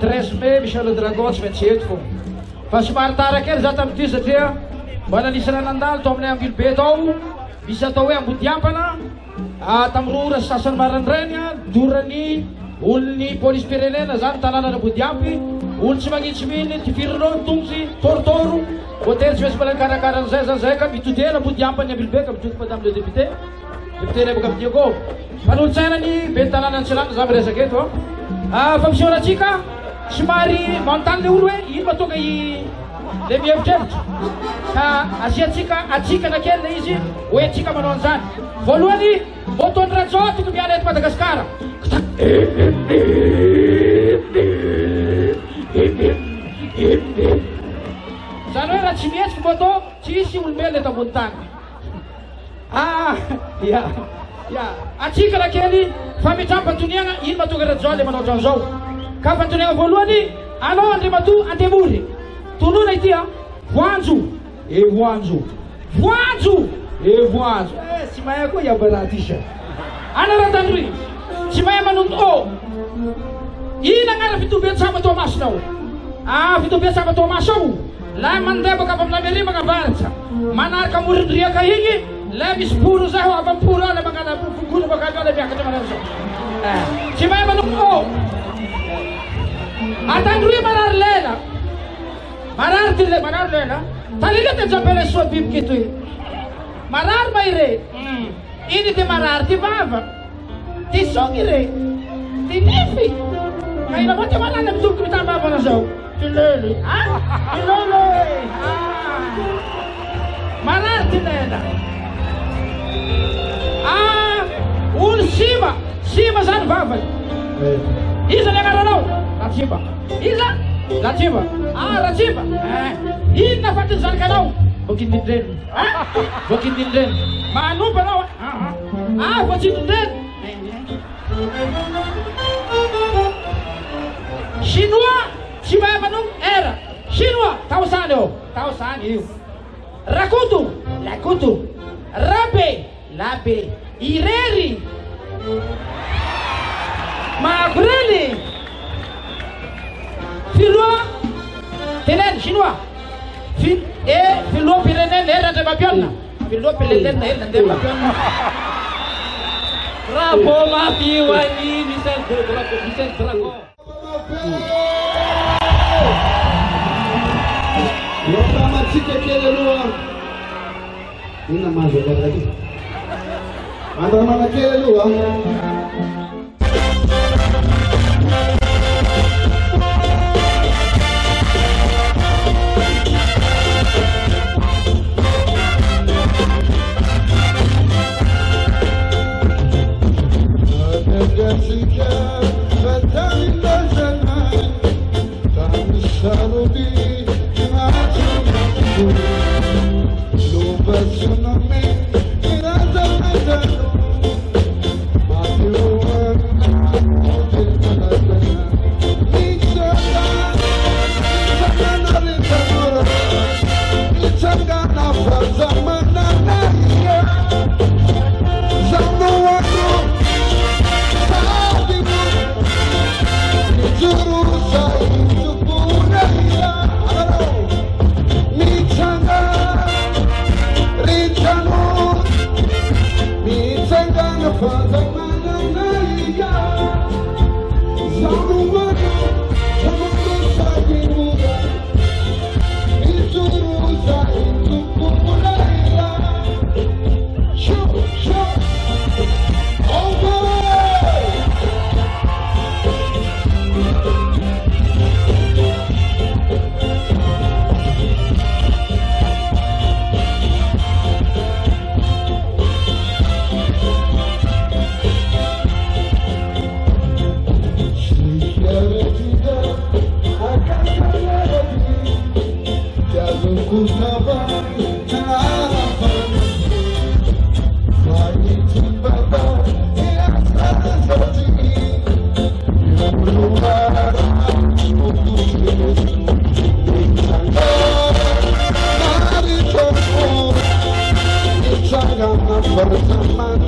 13 mai misy le dragon tsy maintsy eto fo fa somary tara kely za tamin'ity satria mbola nisy raha nandalo tao aminay Anguilbe tao misy atao hoe Ambodiampana tamin'ny ora sasany marandrainy dorany olon'ny polisy pirenena zany tanànany Ambodiampy olo tsy magnitsy mily ty firinao tongotsy torotoro hôtely tsy maintsy mbola karakaran'izay zay ka mitodela Ambodiampany Anguilbe ka mitody madame le député rebaka amin'ny Diego fanolotsainany be ny tanàna Antsilana za miresaka eto fa misehoratsika somary manontany le olo hoe ino mahatonga le mihevitrevitra ka asiatsika atsikana kely le izy hoe atsika manao an'izany voalohany motony rajo toko miala eto Madagasikara zany hoe raha tsy mihetsika moto tsy isy olombelona eto ambony tany atsikana kely fa mitrampatoniana ino mahatonga rajo le manao ohatran'izao ka fantoniana voalohany anao Andriamatoa Antemory tonona ity voanjo voanjo voanjo voanjo tsy mahay koa iabaraha ty sa anaratandroy tsy mahay manondo ina agnara fitobiatsamba Tomasinao fitobiatsamba Tomas ao la mandebaka avy amin'ny Amerika magnavaratra manaraka morindriaka igny la misy poro zay avy amin'ny poro ala magnana fongolo bakany ala miakatra manao zao tsy mahay manondo atandroy marary lela marary ty marary lela talile ty jambela soa biby kitoy marary may re iny ty marary ty vava ty songy re ty nify ka ina moa ty manana mitoboko mitambavana zao ty lele ty lele marary ty lela olo sima zany vavany iza ny agnaranao Latimba iza Latimba Latimba ino nafatiny zanakanao voakindindreny voakindindreny manompa anao voatsindindreny chinois tsy mahay manompo era chinois taosany eo taosany io rakoto lakoto rabe labe irery magreli filoa tenene chinois filoa pirenena hera Andriamampianina filoa pirenena hera Andriamampianina bravo Mafiwani Michel Drago Pertama sikit kele luar. Ini masuk lagi. Mana kele luar. Bersama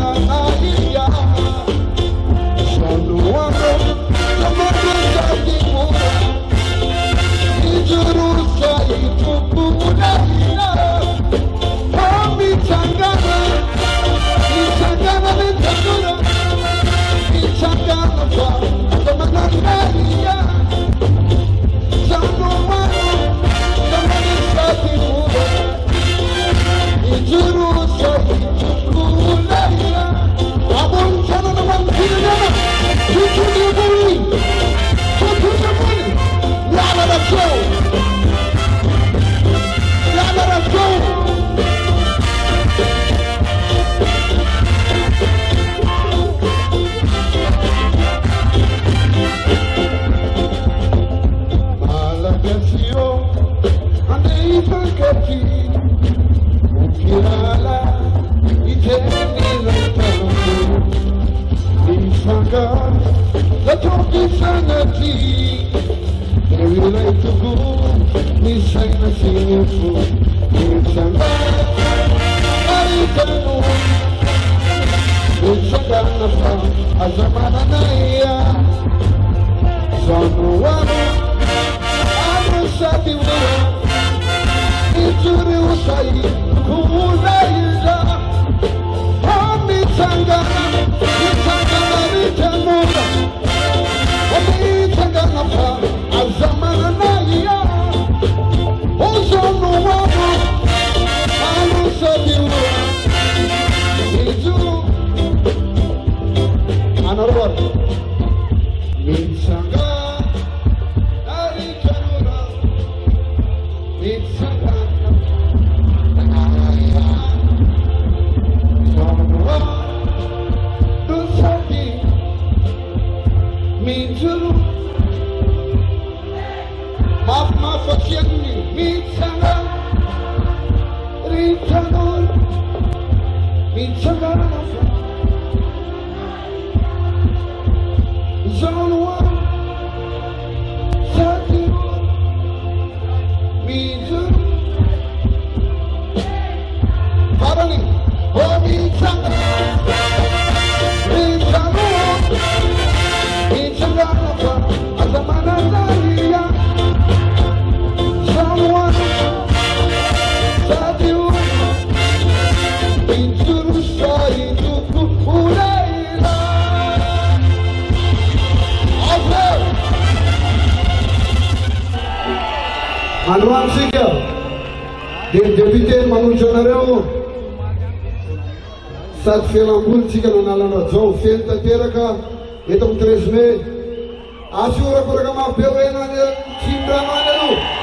Anuan Siga, Deputy Manujanareo, Sat Felambul Siga Nalana Joe Fenta Teraka, Etam 3 Mei, Asura Programa Pelena Chimbra Manelu.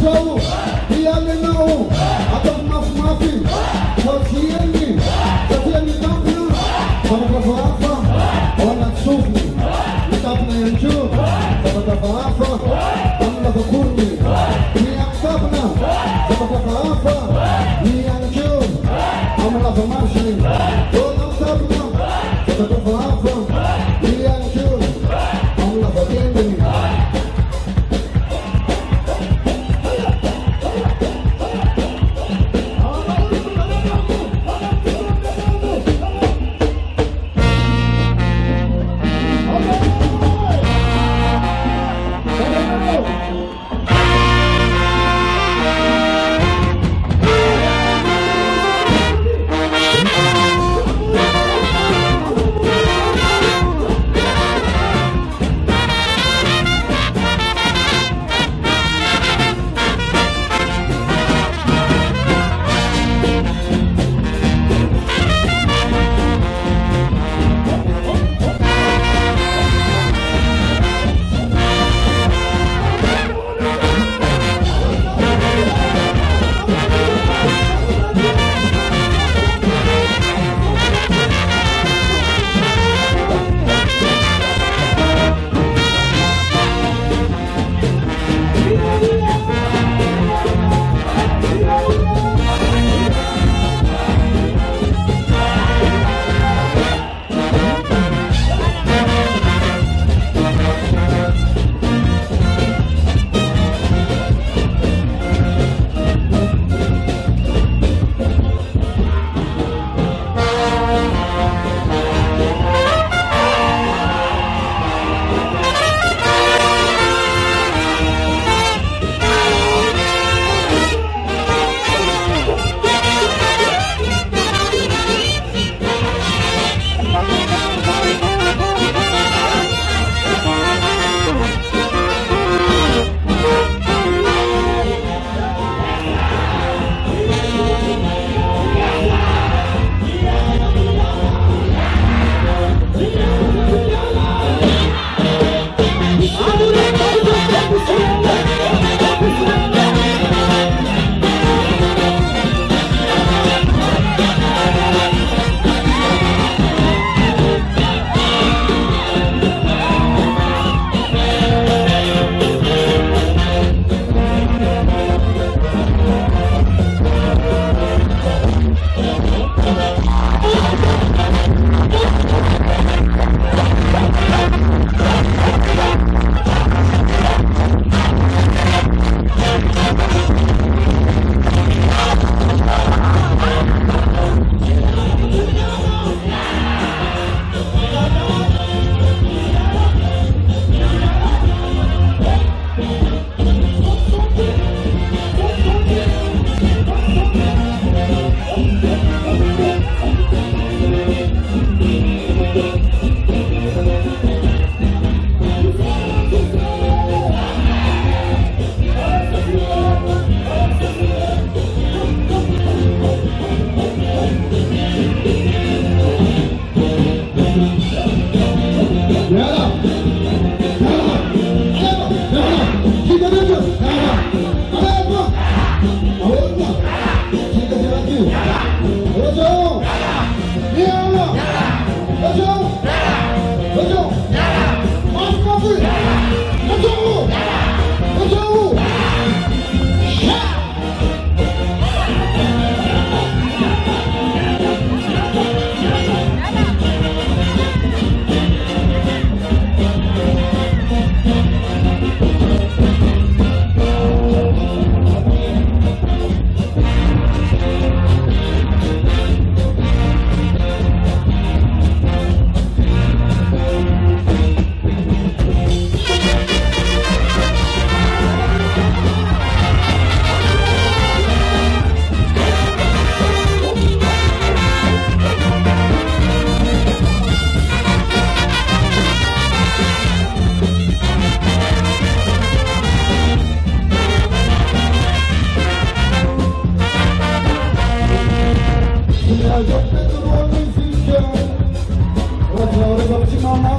zao ialenao atao mafimafy masiany satria mitampina manakavahafa ao anaty sofiny mitampina ihany koa zavatavahafa amin'ny lavakorony miakitapina zavatavahafa ihany koa amin'ny lavamasiny ona mitapina zavatavahafa ihany koa amin'ny lavatendany. Mama,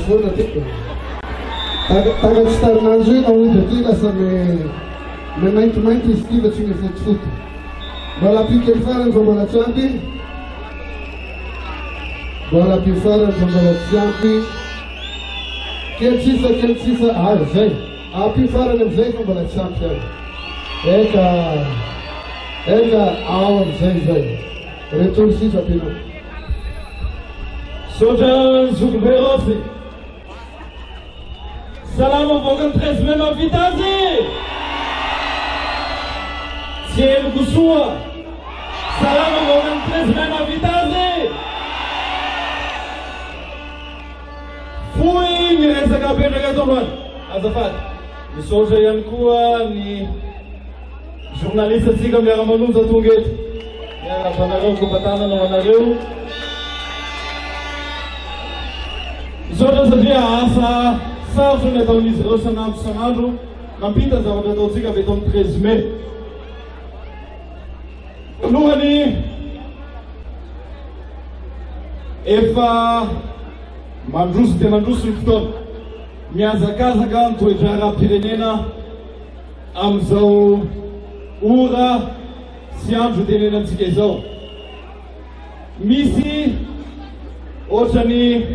Sfona tipo taga starnazy na ody aty lasa me maintimainty izy ty fa tsy mifotofoto mbola pikely farany fa mbola tsy ampy mbola pi farany fa mbola tsy ampy kely sisa zay ampy farany amizay fa mbola tsy ampy any eka ao amizay zay retour sisa pino Soja Zugberossi. Salam au Bogan 13 mai ma vitazi. Siem Gusua. Salam au Bogan 13 mai ma vitazi. Fui mi resa kapena gatoman. Azafat. Ni soja yan kuwa ni journalista tsika miara manonja tongeto. Miara panareo kobatana na wanareo. Soja satria asa sarotro ny ataon'izy ireo sanandro sanandro mampita zavatra ataontsika avy eto amin'ny 13 mai. Alohany efa mandroso dia mandroso ny fotoana miazakazaka ny toetra ara-pirenena amin'izao ora sy andro tenenantsika izao. Misy ohatrany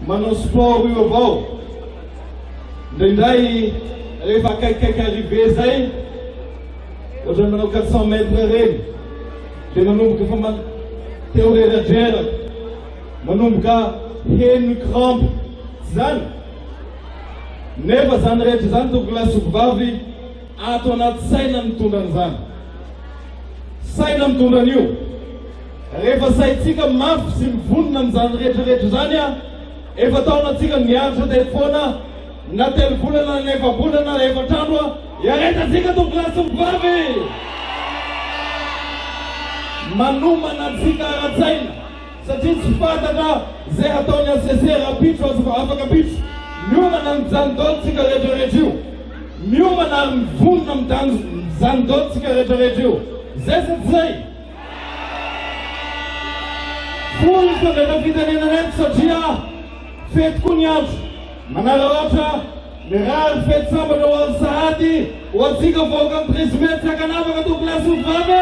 manao sport io avao indraindray rehefa akaikikaiky arrivé zay ohatra ny manao 400 mètres regny dia manomboka fa teoreradraraka manomboka heno crampe zany nefa zany rehetra zany toko lasokovavy ato anaty saina mitondra an'izany saina mitondra an'io rehefa saitsika mafy sy mivonona amin'izany rehetrarehetra zany a efa taonatsika miaritra telefona na telovolana na efabolana na efatrandro a iaretatsika toko lasokovavy manomana antsika ara-tsaina satria tsy fantatra zay ataony ACC rapitro afaka pitro miomana mizany daotsika rehetrarehetra io miomana ary mivonona mizany daotsika rehetrarehetra io zay sy tsy zay folo fandrena fitenenana eto satria fety koa ny andro manararaotra mirary fety sambatra ho any sahady ho atsika vaoaka amin'ny présumé tsy akanavaka toko lasokovavy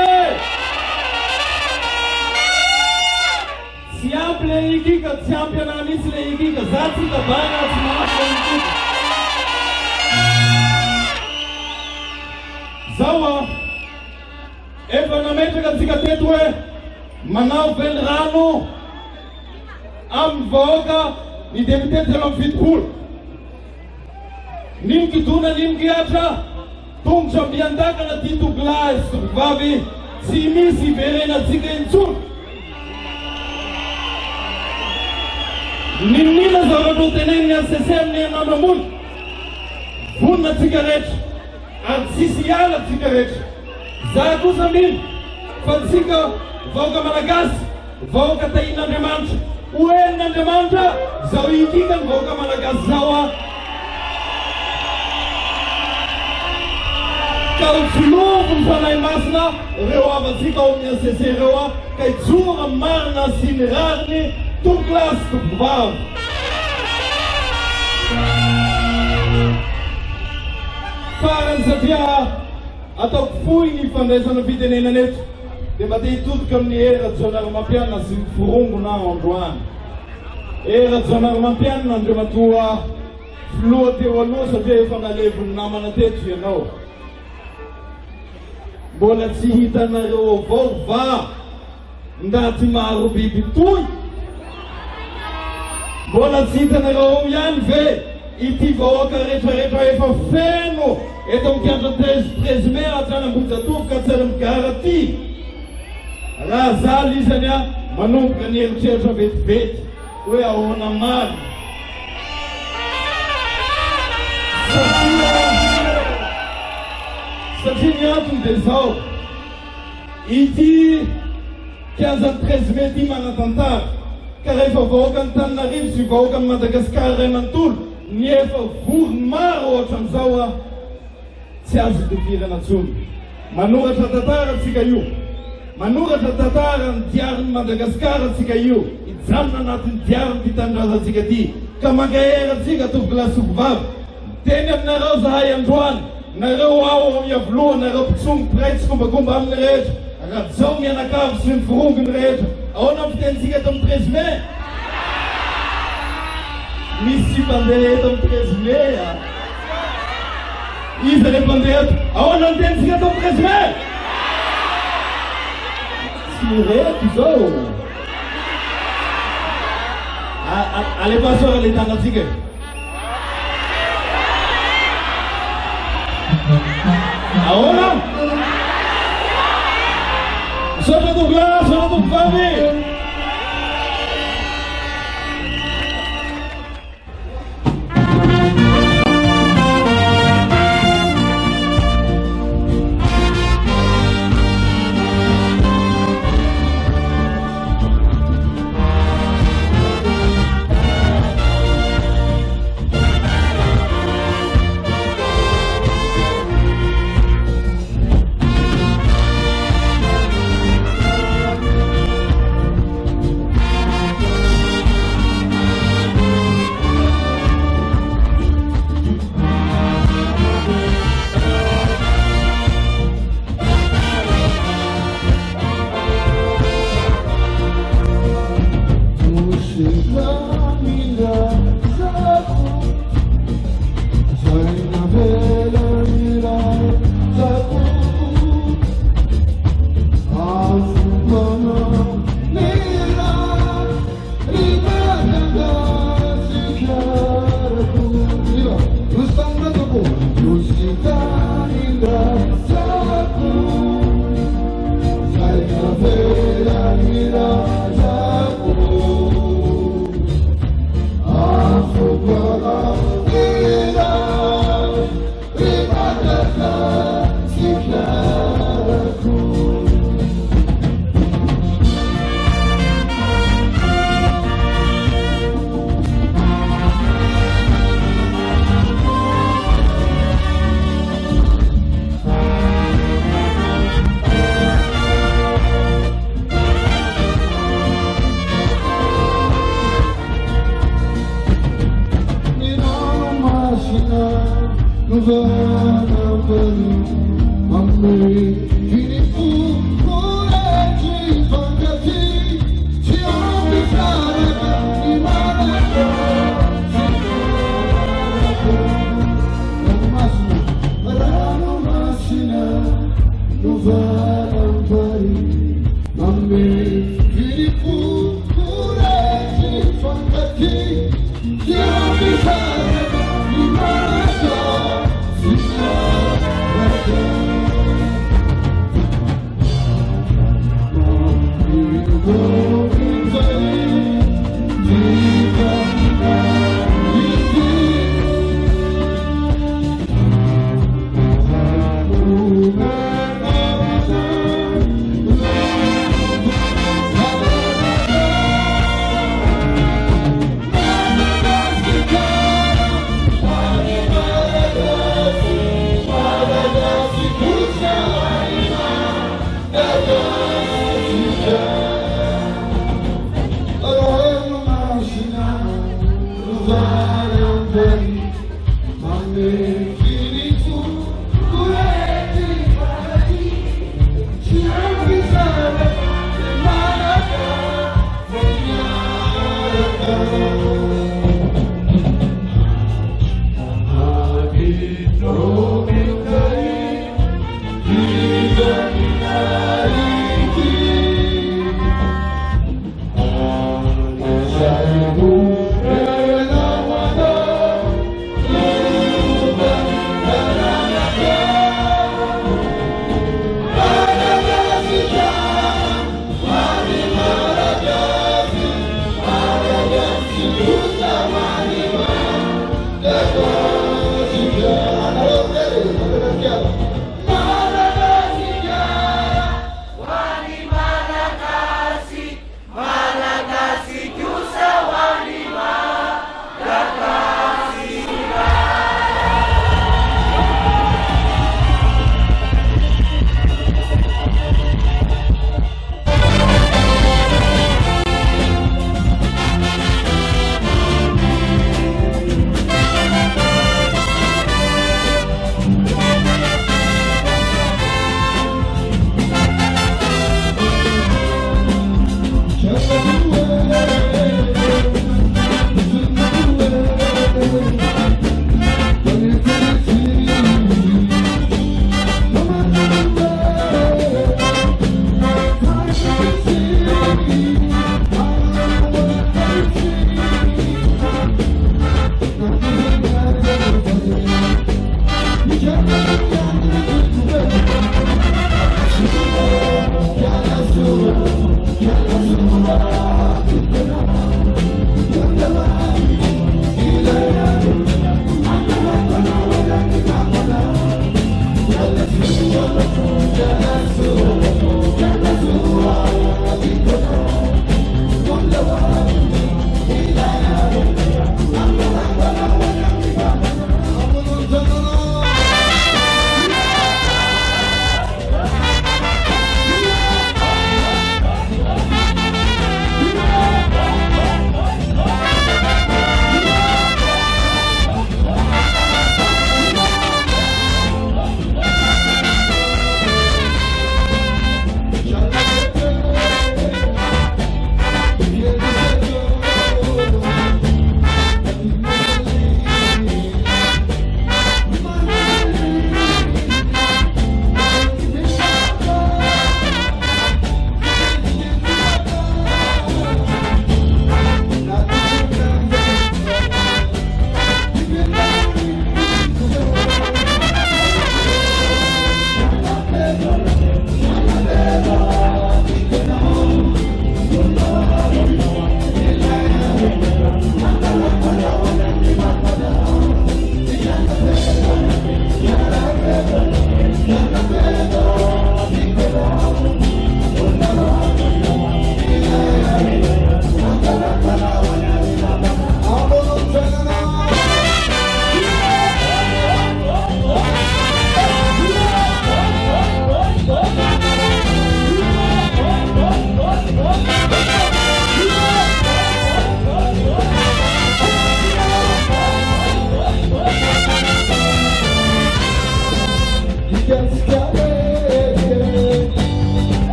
tsy ampy le ikika tsy ampy ana misy le ikika za tsika bana tsy mahampy le ikika zao a efa nametraka antsika teto hoe manao velirano amin'ny vahoaka ny député telo amin'ny fitopolo nimikidona nimikiatra tongotra mbiandakana ty toko lasokovavy tsy misy iverenatsika intsony ninina zavatra ho teneniny ACC amin'ny herinandro vonona tsika rehetra ary tsisy hiala tsika rehetra za kosa mino fa tsika vahoaka malagasy vahoaka tahin'Andriamanitra hoenin'Andriamanitra zao ikika ny vahoaka malagasy zao a ka hotsonovo ny fanahy masina reo avatsika ao amin'ny ACC reo a ka hitsora marina sy ny rariny toko lasokovavy farany satria ataoko fohy ny fandraisana fitenenana eto dia mba te hitodika amin'ny era-jonaromampianina sy miforongona androany era-jonaromampianina andreo matoa filoha teo aloha satria efa nalevony namana teto ianao mbola tsy hitanareo avao va ndaty maro biby toy mbola tsy hitanareo ihany ve ity vahoaka rehetrarehetra efa feno eto mikiandra présumé atranam-bojatovoka tsara migara ty raha zaly izany a manomboka ny eritreritra vetivety hoe ahoana maly satria ny antony dia zao ity kianjany présumé ty manatantara ka rehefa vahoaka ny Tananarivo sy vahoaka ny Madagasikara ray manontolo ny efa vorony maro ohatra amin'izao a tsy azo devirana tsony manoratra tantara tsika io manoratra tantara ny diarin'ny Madagasikara tsika io hijanona anatin'ny diarin'ny fitanindrazantsika ty ka mangaera tsika toko lasokovavy teny aminareo zahay androany nareo ao miavoloha nareo mpitsongo piray tsy kombakomba amin'ny rehetra raha zao mianakavy sy miforongony rehetra ahoana ny fitenitsika eto amin'ny présumé misy mpandeha eto amin'ny présumé a izy le mpandeha eto ahoana ny tenitsika eto amin'ny présumé tsy reto zao alefasora le tanatsika ahoana misaotra tokolahy misaotra tokovavy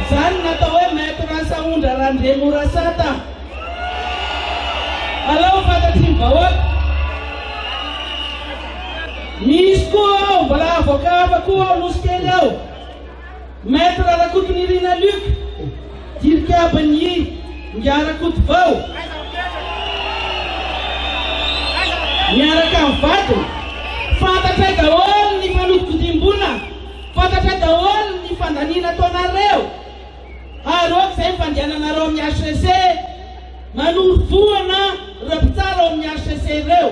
Zany natao hoe maître Saondra Randremo Rasata. Alao fantatry ny vahoaka. Misy koa ao mbola avoka hafa koa ao nosy kely ao. Maître Rakotonirina Luc, Dirikabany Ngarakoto Vao. Miaraka amin'ny vadiny. Fantatray daholo ny fanodikodiam-bola, fantatray daholo ny fandaniana ataonareo. Ary oka izay fandehananareo amin'ny HCC, manoro voana ireo mpitsara ao amin'ny HCC ireo.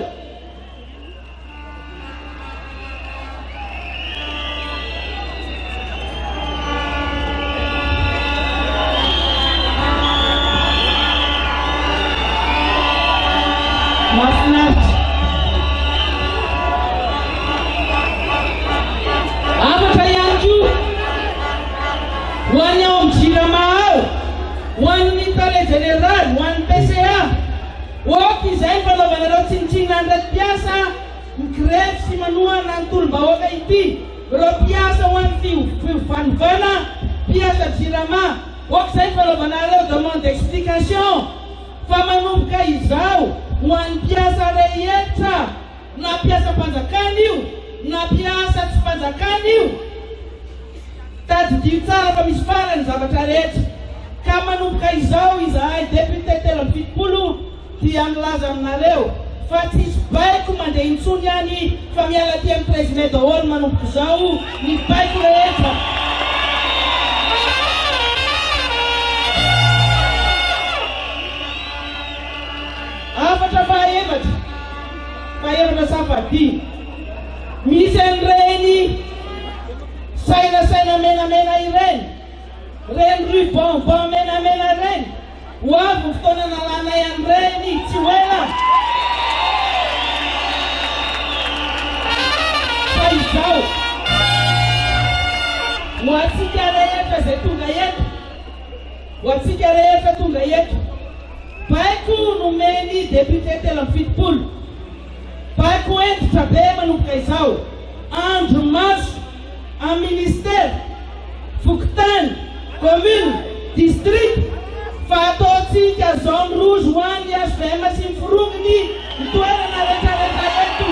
Mahafinaritra. Afatra ihany koa ho an'ny ao amin'ny JIRAMA ao, ho an'ny Tale Général, ho an'ny PCA. Oka izay fanaovanareo tsinitsinina ny ratim-piasa migrefy sy manohana ny tolom-bahoaka ity. Ireo mpiasa ho an'ny fiovanovana mpiasa JIRAMA. Oka izay fanaovanareo demande d'explication fa manomboka izao ho an'ny mpiasa rehetra, na mpiasa mpanjakana io na mpiasa tsy mpanjakana io. Tadidio tsara fa misy farany zavatra rehetra. Ka manomboka izao izahay député 370 dia milaza aminareo fa tsisy baiko mandeha intsony ihany fa miala ty amin'ny 13 mai daholo manomboka izao ny baiko rehetra. Afatra fahaefatra safady. Misy an'ireny sainasaina menamena ireny, reny ruban menamena ireny, ho avy fotoana nalanay an'ireny tsy hoela. Fa izao ho atsika rehetra izay tonga eto, ho atsika rehetra tonga eto, baiko nomeny député 370. Baiko entitra be manomboka izao, andro maso amin'ny ministère, fokontany, commune, district, fa ataontsika zone rouge ho an'ny HVM sy ny forongony ny toerana rehetrarehetra eto.